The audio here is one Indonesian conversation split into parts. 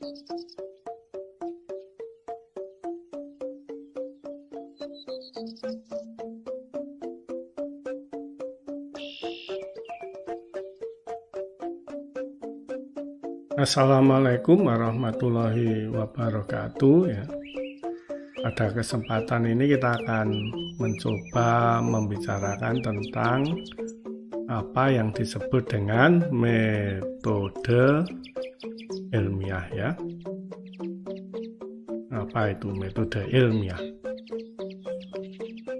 Assalamualaikum warahmatullahi wabarakatuh ya. Pada kesempatan ini kita akan mencoba membicarakan tentang apa yang disebut dengan metode ilmiah ya. Apa itu metode ilmiah?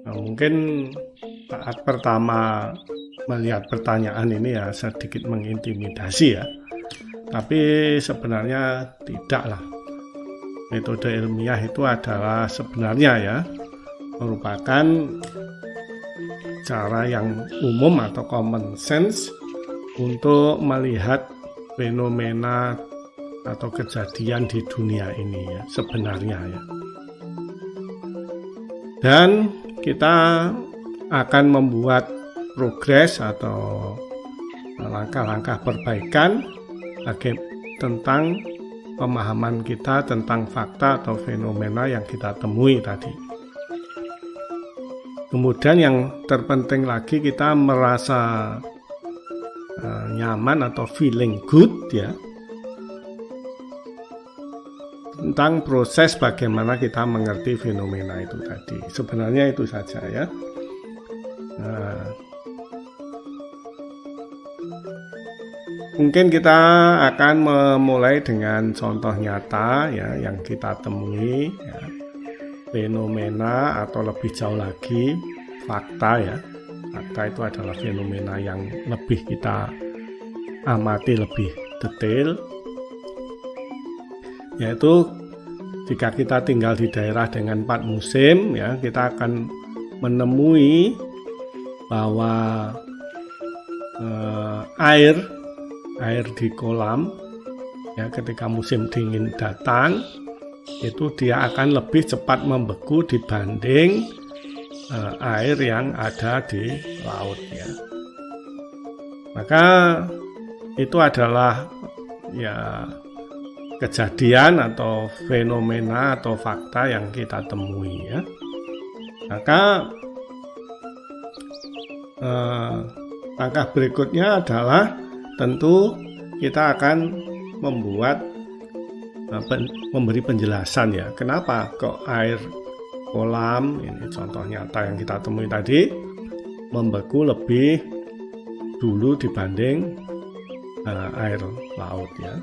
Nah, mungkin saat pertama melihat pertanyaan ini ya sedikit mengintimidasi ya. Tapi sebenarnya tidaklah. Metode ilmiah itu adalah sebenarnya ya merupakan cara yang umum atau common sense untuk melihat fenomena atau kejadian di dunia ini ya sebenarnya ya. Dan kita akan membuat progres atau langkah-langkah perbaikan tentang pemahaman kita tentang fakta atau fenomena yang kita temui tadi. Kemudian yang terpenting lagi kita merasa nyaman atau feeling good ya tentang proses bagaimana kita mengerti fenomena itu tadi. Sebenarnya itu saja ya. Mungkin kita akan memulai dengan contoh nyata ya yang kita temui ya. Fenomena atau lebih jauh lagi fakta ya. Fakta itu adalah fenomena yang lebih kita amati lebih detail. Yaitu jika kita tinggal di daerah dengan 4 musim ya, kita akan menemui bahwa air di kolam ya ketika musim dingin datang itu dia akan lebih cepat membeku dibanding air yang ada di laut ya. Maka itu adalah ya kejadian atau fenomena atau fakta yang kita temui ya. Maka langkah berikutnya adalah tentu kita akan memberi penjelasan ya kenapa kok air kolam ini contoh nyata yang kita temui tadi membeku lebih dulu dibanding air laut ya.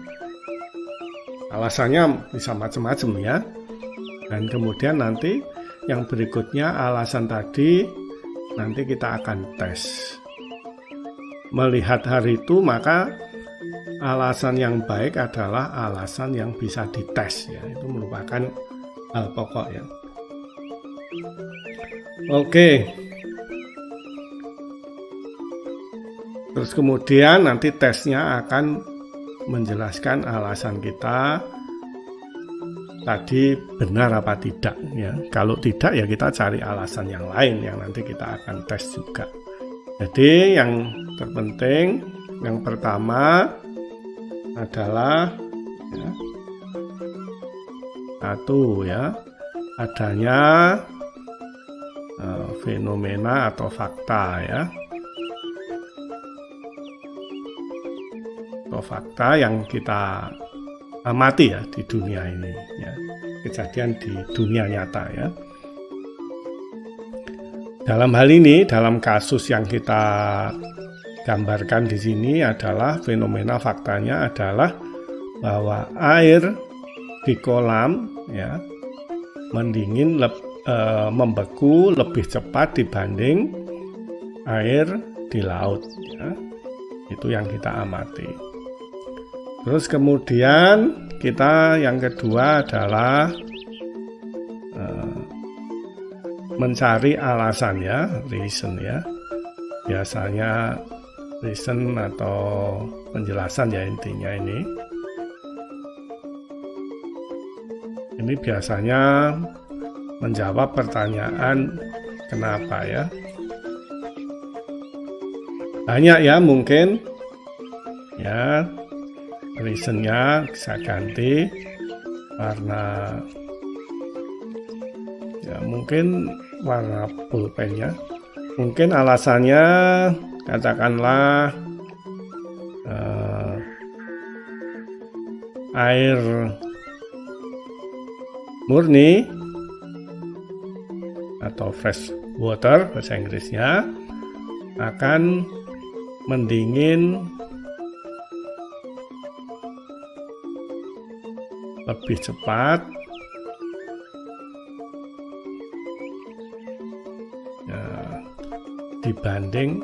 Alasannya bisa macam-macam ya. Dan kemudian nanti yang berikutnya alasan tadi nanti kita akan tes. Melihat hari itu maka alasan yang baik adalah alasan yang bisa dites ya. Itu merupakan hal pokok ya. Oke. Terus kemudian nanti tesnya akan menjelaskan alasan kita tadi benar apa tidak ya. Kalau tidak ya kita cari alasan yang lain yang nanti kita akan tes juga. Jadi yang terpenting yang pertama adalah ya, satu ya adanya fenomena atau fakta ya atau fakta yang kita amati ya di dunia ini ya kejadian di dunia nyata ya. Dalam hal ini, dalam kasus yang kita gambarkan di sini adalah fenomena faktanya adalah bahwa air di kolam ya mendingin membeku lebih cepat dibanding air di laut ya. Itu yang kita amati. Terus kemudian kita yang kedua adalah mencari alasan ya, reason ya. Biasanya reason atau penjelasan ya intinya ini. Ini biasanya menjawab pertanyaan kenapa ya. Banyak ya mungkin ya reasonnya bisa ganti Karena ya mungkin warna pulpennya, mungkin alasannya katakanlah air murni atau fresh water bahasa Inggrisnya akan mendingin lebih cepat ya, dibanding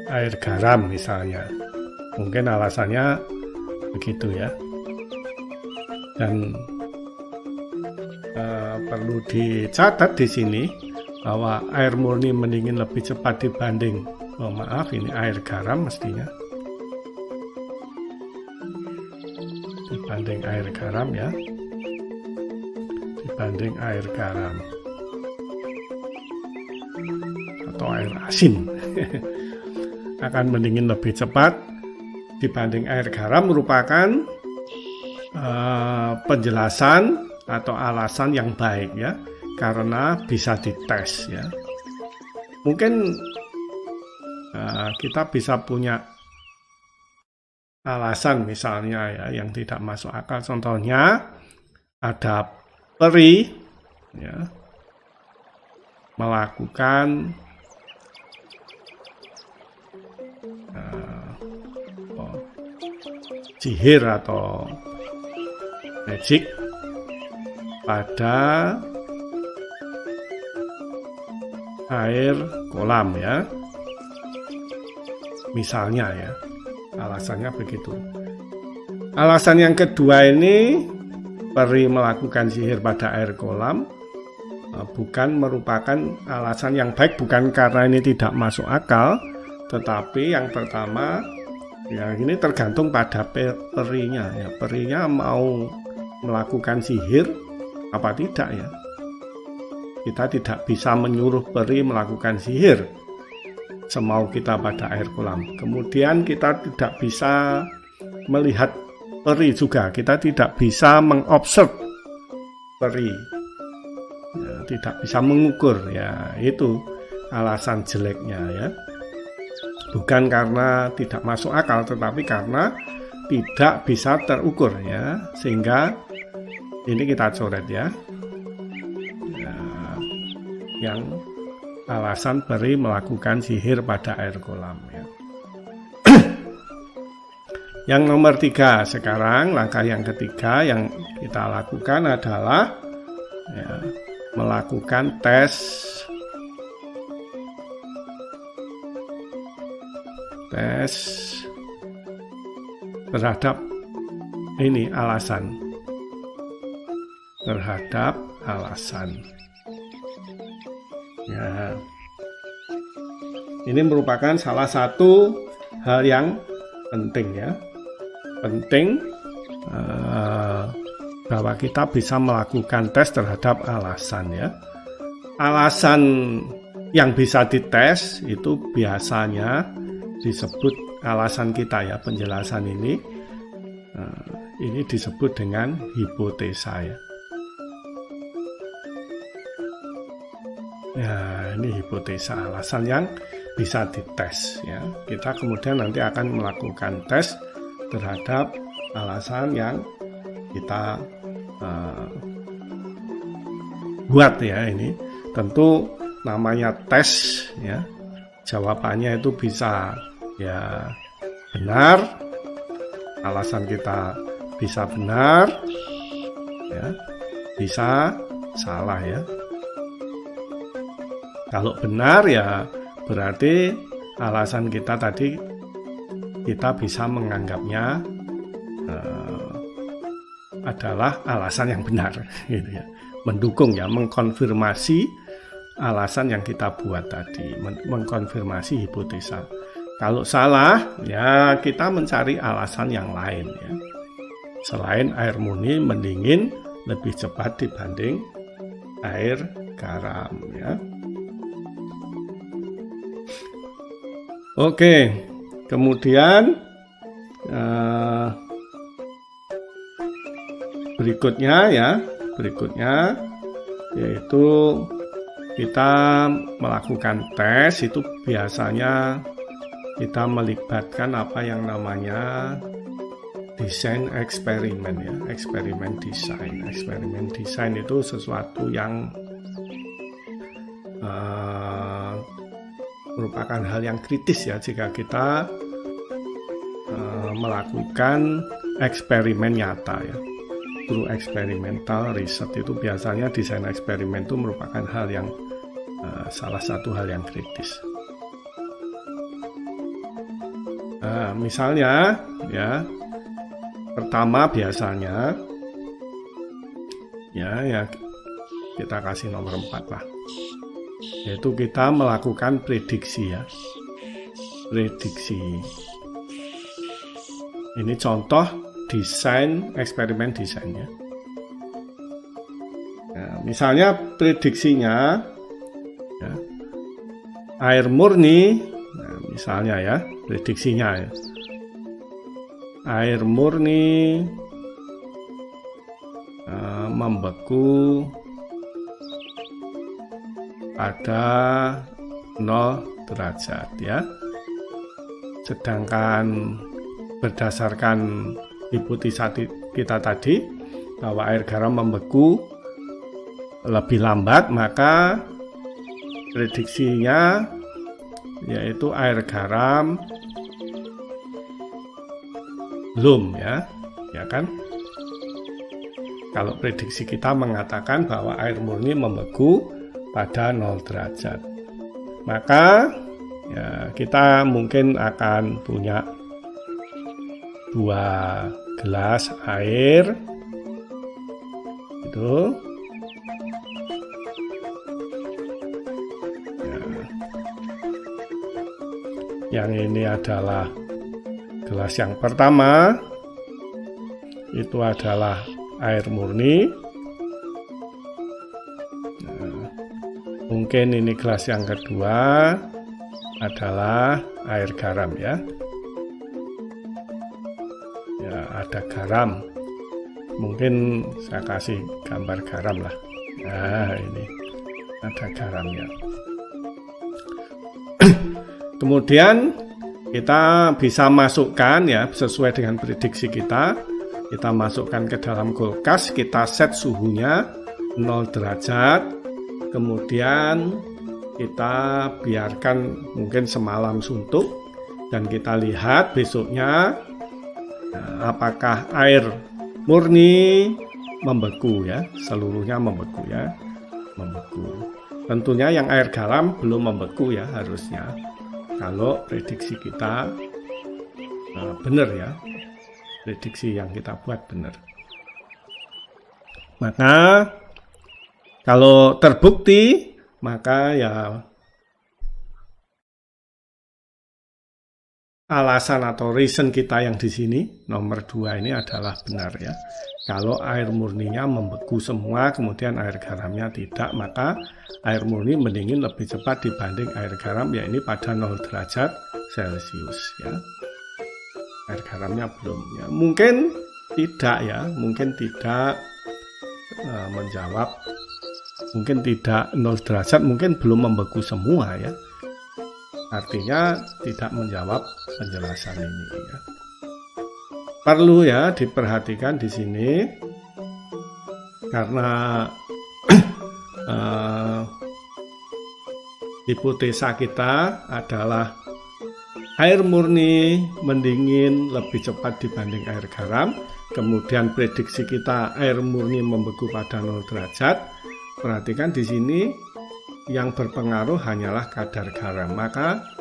air garam misalnya. Mungkin alasannya begitu ya. Dan perlu dicatat di sini bahwa air murni mendingin lebih cepat dibanding, maaf ini air garam mestinya, dibanding air garam ya, dibanding air garam atau air asin akan mendingin lebih cepat dibanding air garam merupakan penjelasan atau alasan yang baik ya, karena bisa dites ya. Mungkin kita bisa punya alasan misalnya ya yang tidak masuk akal. Contohnya ada peri ya, melakukan sihir atau magic pada air kolam ya, misalnya ya, alasannya begitu. Alasan yang kedua ini, peri melakukan sihir pada air kolam, bukan merupakan alasan yang baik, bukan karena ini tidak masuk akal, tetapi yang pertama ya ini tergantung pada perinya ya, perinya mau melakukan sihir apa tidak ya. Kita tidak bisa menyuruh peri melakukan sihir semau kita pada air kolam. Kemudian kita tidak bisa melihat peri juga, kita tidak bisa mengobserv peri ya, tidak bisa mengukur ya, itu alasan jeleknya ya. Bukan karena tidak masuk akal, tetapi karena tidak bisa terukur ya, sehingga ini kita coret ya, yang alasan peri melakukan sihir pada air kolam ya. Yang nomor 3 sekarang, langkah yang ketiga yang kita lakukan adalah ya, melakukan tes terhadap ini alasan, terhadap alasan. Ya, ini merupakan salah satu hal yang penting ya, penting bahwa kita bisa melakukan tes terhadap alasan ya. Alasan yang bisa dites itu biasanya disebut alasan kita ya, penjelasan ini disebut dengan hipotesa ya. Ya, ini hipotesa, alasan yang bisa dites ya. Kita kemudian nanti akan melakukan tes terhadap alasan yang kita buat ya. Ini tentu namanya tes ya. Jawabannya itu bisa ya benar, alasan kita bisa benar ya, bisa salah ya. Kalau benar ya berarti alasan kita tadi kita bisa menganggapnya adalah alasan yang benar gitu ya. Mendukung ya, mengkonfirmasi alasan yang kita buat tadi, mengkonfirmasi hipotesa. Kalau salah ya kita mencari alasan yang lain ya. Selain air murni mendingin lebih cepat dibanding air garam ya. Oke, kemudian berikutnya yaitu kita melakukan tes. Itu biasanya kita melibatkan apa yang namanya desain eksperimen ya, eksperimen desain. Eksperimen desain itu sesuatu yang merupakan hal yang kritis ya jika kita melakukan eksperimen nyata ya. Through experimental research itu biasanya desain eksperimen itu merupakan hal yang salah satu hal yang kritis. Misalnya ya, pertama biasanya ya kita kasih nomor 4 lah, yaitu kita melakukan prediksi ya. Prediksi ini contoh desain eksperimen desainnya. Misalnya prediksinya ya, air murni, misalnya ya prediksinya ya, air murni membeku pada 0 derajat ya. Sedangkan berdasarkan hipotesa kita tadi bahwa air garam membeku lebih lambat, maka prediksinya yaitu air garam belum ya kan? Kalau prediksi kita mengatakan bahwa air murni membeku pada 0 derajat, maka ya kita mungkin akan punya 2 gelas air itu ya. Yang ini adalah gelas yang pertama, itu adalah air murni. Mungkin ini gelas yang kedua adalah air garam ya. Ya, ada garam. Mungkin saya kasih gambar garam lah. Nah, ini ada garamnya. Kemudian kita bisa masukkan ya, sesuai dengan prediksi kita masukkan ke dalam kulkas, kita set suhunya 0 derajat, kemudian kita biarkan mungkin semalam suntuk, dan kita lihat besoknya apakah air murni membeku ya, seluruhnya membeku ya, membeku. Tentunya yang air garam belum membeku ya harusnya, kalau prediksi kita benar ya, prediksi yang kita buat benar. Maka kalau terbukti, maka ya alasan atau reason kita yang di sini nomor 2 ini adalah benar ya. Kalau air murninya membeku semua, kemudian air garamnya tidak, maka air murni mendingin lebih cepat dibanding air garam, ya ini pada 0 derajat Celcius ya. Air garamnya belum ya. Mungkin tidak ya, mungkin tidak menjawab, mungkin tidak 0 derajat, mungkin belum membeku semua ya. Artinya tidak menjawab penjelasan ini ya. Perlu ya diperhatikan di sini, karena hipotesa kita adalah air murni mendingin lebih cepat dibanding air garam. Kemudian prediksi kita air murni membeku pada 0 derajat. Perhatikan di sini yang berpengaruh hanyalah kadar garam. Maka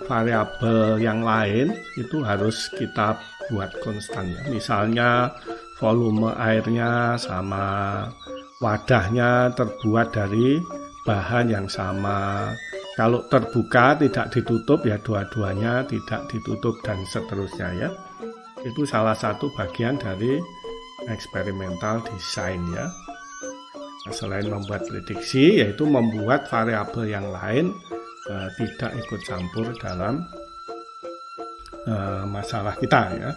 variabel yang lain itu harus kita buat konstan ya. Misalnya volume airnya sama, wadahnya terbuat dari bahan yang sama. Kalau terbuka tidak ditutup ya dua-duanya tidak ditutup, dan seterusnya ya. Itu salah satu bagian dari eksperimental design ya. Selain membuat prediksi, yaitu membuat variabel yang lain tidak ikut campur dalam masalah kita ya.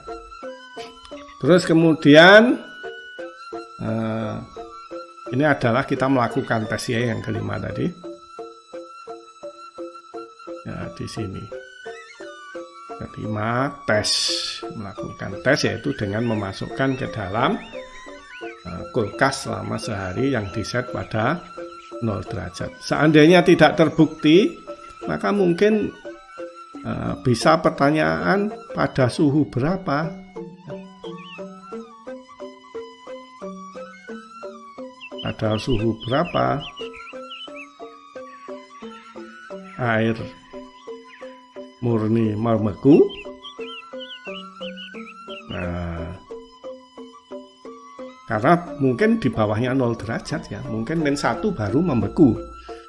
Terus kemudian ini adalah kita melakukan tes ya, yang kelima tadi. Ya, di sini. Kelima, tes. Melakukan tes yaitu dengan memasukkan ke dalam kulkas selama sehari yang diset pada 0 derajat. Seandainya tidak terbukti, maka mungkin bisa pertanyaan pada suhu berapa. Pada suhu berapa air murni membeku. Nah, karena mungkin di bawahnya 0 derajat ya, mungkin -1 baru membeku.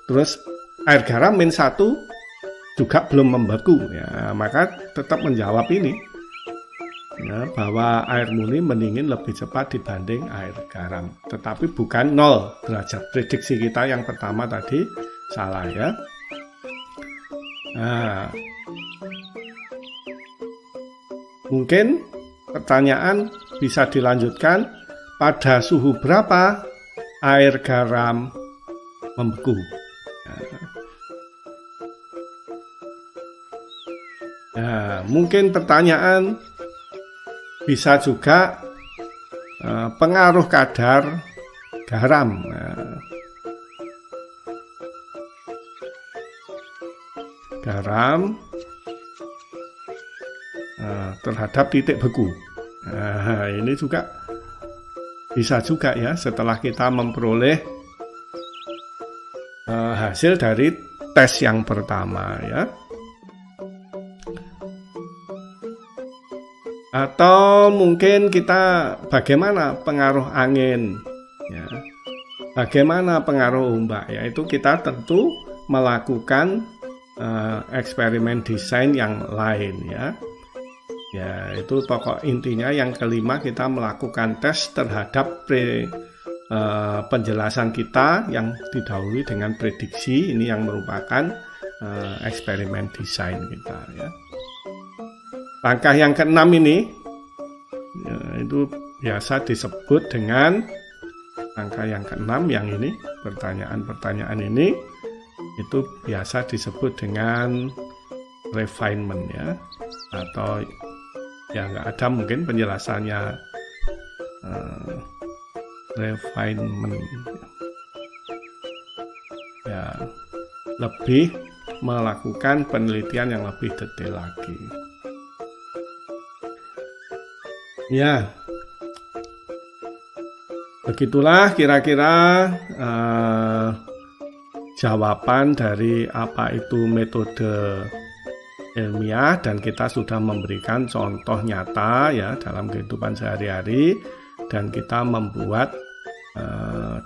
Terus air garam -1 juga belum membeku ya, maka tetap menjawab ini ya, bahwa air murni mendingin lebih cepat dibanding air garam, tetapi bukan 0 derajat. Prediksi kita yang pertama tadi salah ya. Nah, mungkin pertanyaan bisa dilanjutkan, pada suhu berapa air garam membeku. Nah, mungkin pertanyaan bisa juga pengaruh kadar garam. Garam terhadap titik beku. Nah, ini juga bisa juga ya, setelah kita memperoleh hasil dari tes yang pertama ya. Atau mungkin kita bagaimana pengaruh angin ya, bagaimana pengaruh ombak, yaitu kita tentu melakukan eksperimen desain yang lain ya. Ya, itu pokok intinya yang kelima, kita melakukan tes terhadap penjelasan kita yang didahului dengan prediksi. Ini yang merupakan eksperimen desain kita ya. Langkah yang keenam ini ya, itu biasa disebut dengan langkah yang keenam, yang ini pertanyaan-pertanyaan ini itu biasa disebut dengan refinement ya, atau ya nggak ada mungkin penjelasannya, refinement ya, lebih melakukan penelitian yang lebih detail lagi ya. Begitulah kira-kira jawaban dari apa itu metode ilmiah, dan kita sudah memberikan contoh nyata ya dalam kehidupan sehari-hari, dan kita membuat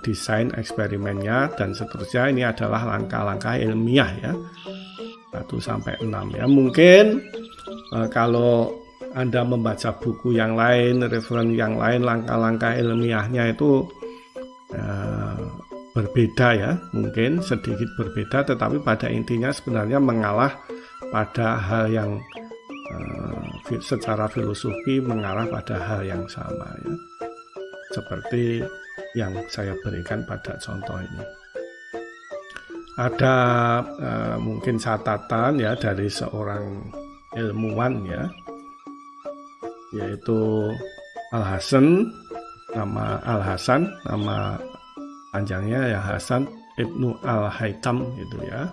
desain eksperimennya dan seterusnya. Ini adalah langkah-langkah ilmiah ya, 1-6 ya. Mungkin kalau Anda membaca buku yang lain, referen yang lain, langkah-langkah ilmiahnya itu berbeda ya, mungkin sedikit berbeda, tetapi pada intinya sebenarnya mengalah pada hal yang secara filosofi mengarah pada hal yang sama ya, seperti yang saya berikan pada contoh ini. Ada mungkin catatan ya dari seorang ilmuwan ya, yaitu Al-Hasan, nama panjangnya ya Hasan Ibnu Al-Haytham gitu ya.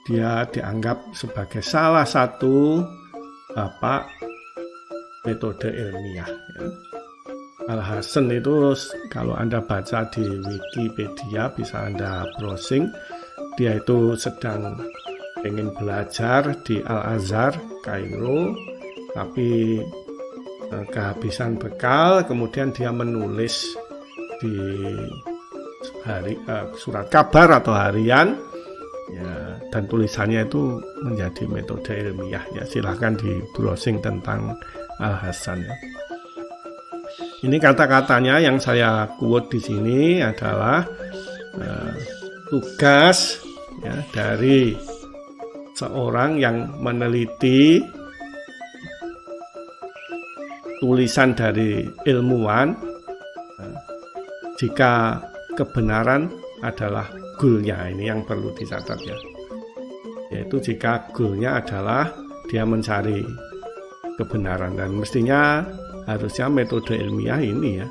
Dia dianggap sebagai salah satu bapak metode ilmiah ya. Al-Hasan itu kalau Anda baca di Wikipedia, bisa Anda browsing, dia itu sedang ingin belajar di Al-Azhar, Kairo, tapi kehabisan bekal, kemudian dia menulis di surat kabar atau harian ya, dan tulisannya itu menjadi metode ilmiah ya. Silahkan di browsing tentang Al-Hasan ya. Ini kata-katanya yang saya quote di sini adalah tugas ya, dari seorang yang meneliti tulisan dari ilmuwan, jika kebenaran adalah goalnya, ini yang perlu dicatat ya, yaitu jika goalnya adalah dia mencari kebenaran, dan mestinya harusnya metode ilmiah ini ya,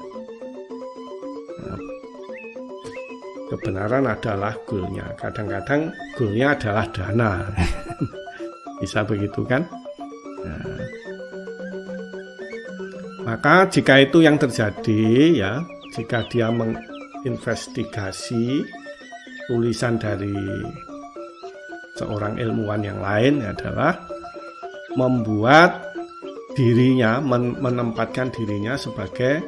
kebenaran adalah goalnya. Kadang-kadang goalnya adalah dana bisa begitu kan. Nah, maka jika itu yang terjadi ya, jika dia menginvestigasi tulisan dari seorang ilmuwan yang lain adalah membuat dirinya, menempatkan dirinya sebagai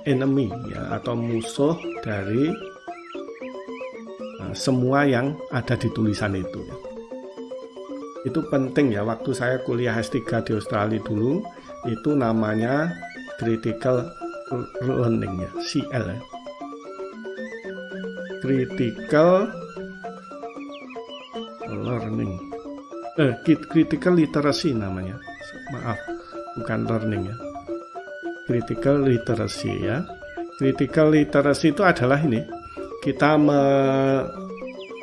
enemy ya, atau musuh dari semua yang ada di tulisan itu ya. Itu penting ya. Waktu saya kuliah S3 di Australia dulu, itu namanya critical learning ya, CL ya. Critical learning, critical literacy namanya, maaf, bukan learning ya, critical literacy ya. Critical literacy itu adalah ini, kita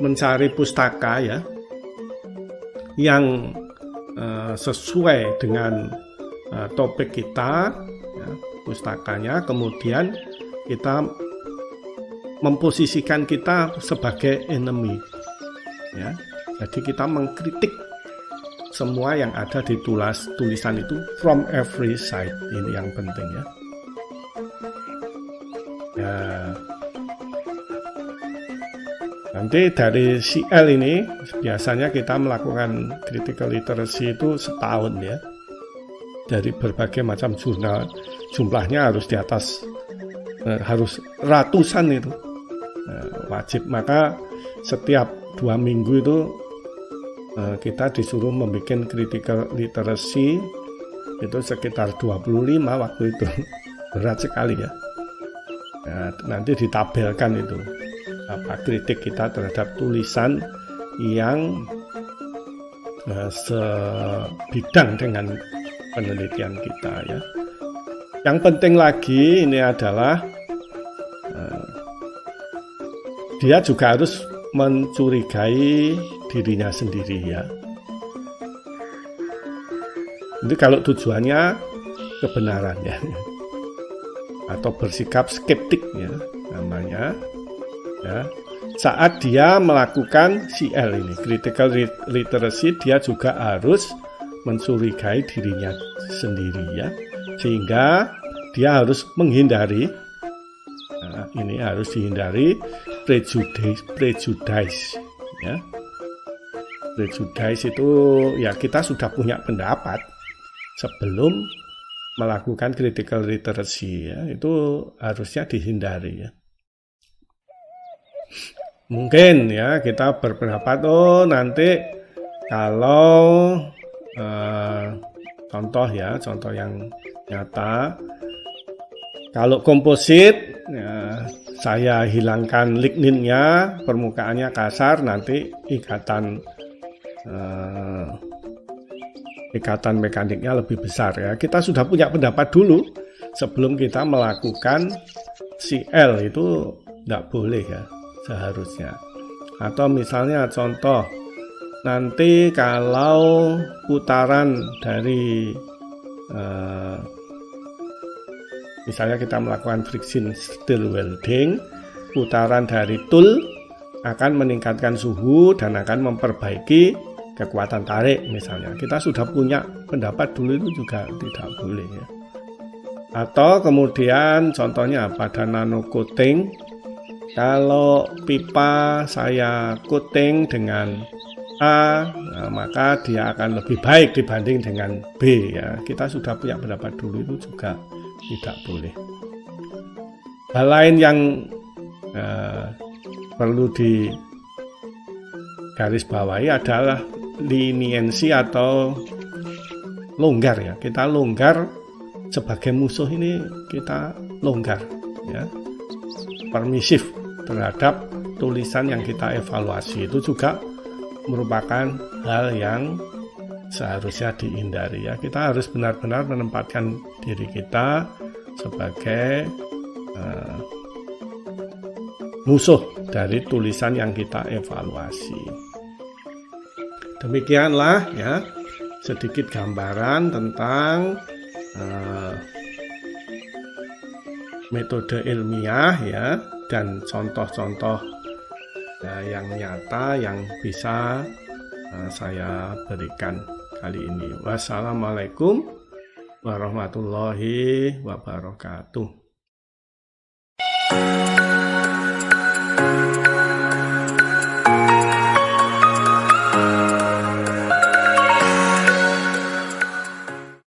mencari pustaka ya yang sesuai dengan topik kita ya, pustakanya, kemudian kita memposisikan kita sebagai enemy ya. Jadi kita mengkritik semua yang ada di tulisan itu from every side. Ini yang penting ya. Ya. Nanti dari CL ini biasanya kita melakukan critical literacy itu setahun ya. Dari berbagai macam jurnal, jumlahnya harus di atas, harus ratusan itu. Wajib. Maka setiap 2 minggu itu kita disuruh membuat critical literacy, itu sekitar 25 waktu itu. Berat sekali ya. Nah, nanti ditabelkan itu apa kritik kita terhadap tulisan yang sebidang dengan penelitian kita ya. Yang penting lagi ini adalah dia juga harus mencurigai dirinya sendiri ya. Jadi kalau tujuannya kebenaran ya, atau bersikap skeptik ya namanya ya. Saat dia melakukan CL ini, critical literacy, dia juga harus mencurigai dirinya sendiri ya, sehingga dia harus menghindari, nah, ini harus dihindari prejudice ya. Prejudice itu ya, kita sudah punya pendapat sebelum melakukan critical literacy ya, itu harusnya dihindari ya. Mungkin ya kita berpendapat, oh nanti kalau contoh ya, contoh yang nyata, kalau komposit ya, saya hilangkan ligninnya, permukaannya kasar, nanti ikatan mekaniknya lebih besar ya. Kita sudah punya pendapat dulu sebelum kita melakukan CL, itu tidak boleh ya seharusnya. Atau misalnya contoh, nanti kalau putaran dari misalnya kita melakukan friction stir welding, putaran dari tool akan meningkatkan suhu dan akan memperbaiki kekuatan tarik misalnya. Kita sudah punya pendapat dulu, itu juga tidak boleh ya. Atau kemudian contohnya pada nano coating, kalau pipa saya coating dengan A, nah, maka dia akan lebih baik dibanding dengan B ya. Kita sudah punya pendapat dulu, itu juga tidak boleh. Hal lain yang perlu digarisbawahi adalah leniency atau longgar ya. Kita longgar sebagai musuh, ini kita longgar ya, permisif terhadap tulisan yang kita evaluasi, itu juga merupakan hal yang seharusnya dihindari ya. Kita harus benar-benar menempatkan diri kita sebagai musuh dari tulisan yang kita evaluasi. Demikianlah ya sedikit gambaran tentang metode ilmiah ya dan contoh-contoh yang nyata yang bisa saya berikan kali ini. Wassalamualaikum warahmatullahi wabarakatuh.